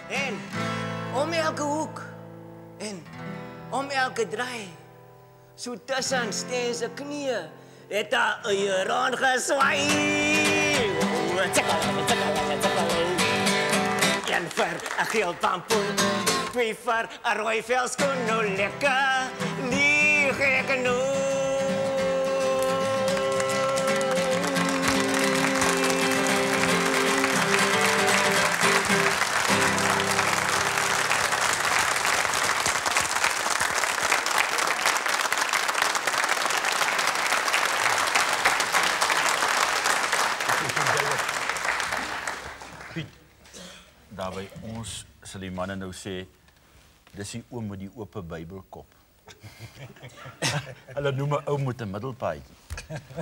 En om elke hoek en om elke draai, so tussen Steen se knieë, het daar 'n eie rondgeswaai. En vir 'n geel pampoen, twee vir 'n rooi velskoen, nou lekker, nie gek genoeg. Daarby ons sal die manne nou sê, dis die oom met die oop Bybelkop. Hulle noem 'n ou met 'n middelpaadjie.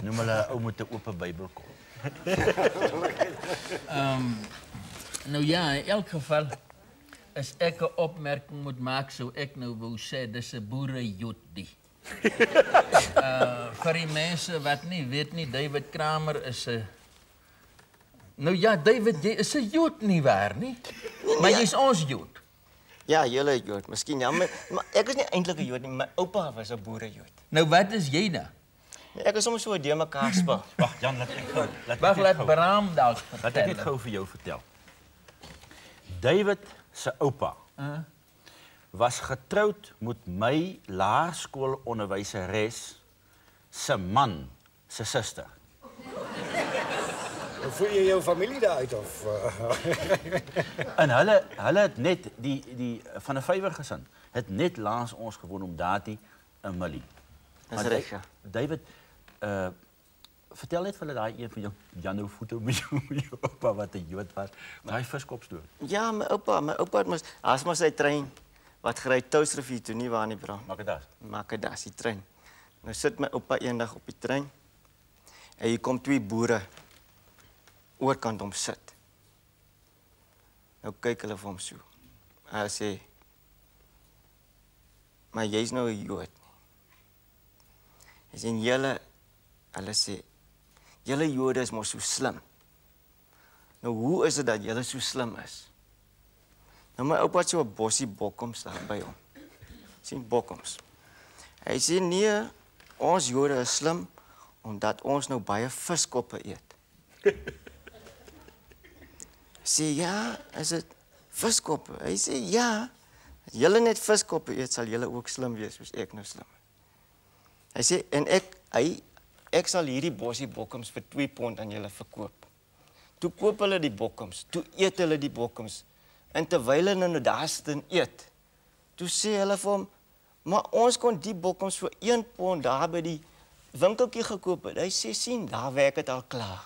Noem hulle 'n ou met 'n oop Bybelkop. Nou ja, in elk geval, as ek 'n opmerking moet maak, sou ek nou wou sê, dis 'n boerejoetie. Vir die mense wat nie weet nie, David Kramer is 'n... Nou ja, David, jy is 'n Jood nie waar nie? Maar jy's ons Jood. Ja, julle is Jood, miskien ja, maar ek is nie eintlik 'n Jood nie, my oupa was 'n boerejood. Nou wat is jy nou? Ek is soms so deur mekaar spel. Wag, Jan, laat ek gou. Laat Bram dalk vertel. Laat ek net gou vir jou vertel. David se oupa was getroud met my laerskoolonderwyseres se man se suster. Voel jy jou familie daar uit of? En hulle het net die van 'n vywer gesin het net laas ons gewoon om daardie 'n millie. Dis reg. Ja. David, vertel net vir hulle daai een van jou Janno foto met jou oupa wat 'n Jood was. Daai viskop storie. Ja, my oupa het mos sy trein wat gery Touwsrivier toe nie waar nie, bro. Makadas, die trein. Nou sit my oupa eendag op die trein. En hier kom twee boere oorkant hom sit. Nou kyk hulle vir hom so. Hy sê, maar jy's nou 'n Jood nie. Hy sê, hulle sê, julle Jode is mos so slim. Nou hoe is dit dat julle so slim is? Nou my oupa het so 'n bossie bokkoms daar by hom. Sien bokkoms. Hy sê, nee, ons Jode is slim, omdat ons nou baie viskoppe eet. Sê, ja, is dit viskoppe? Hy sê, ja, as julle net viskoppe eet, sal julle ook slim wees, soos ek nou slim. Hy sê, en ek sal hierdie bossie bokkoms vir 2 pond aan julle verkoop. Toe koop hulle die bokkoms, toe eet hulle die bokkoms, en terwyl hulle nou daar sit en eet, toe sê hulle vir hom, maar ons kon die bokkoms vir 1 pond daar by die winkeltjie gekoop het. Hy sê, sien, daar werk het al klaar.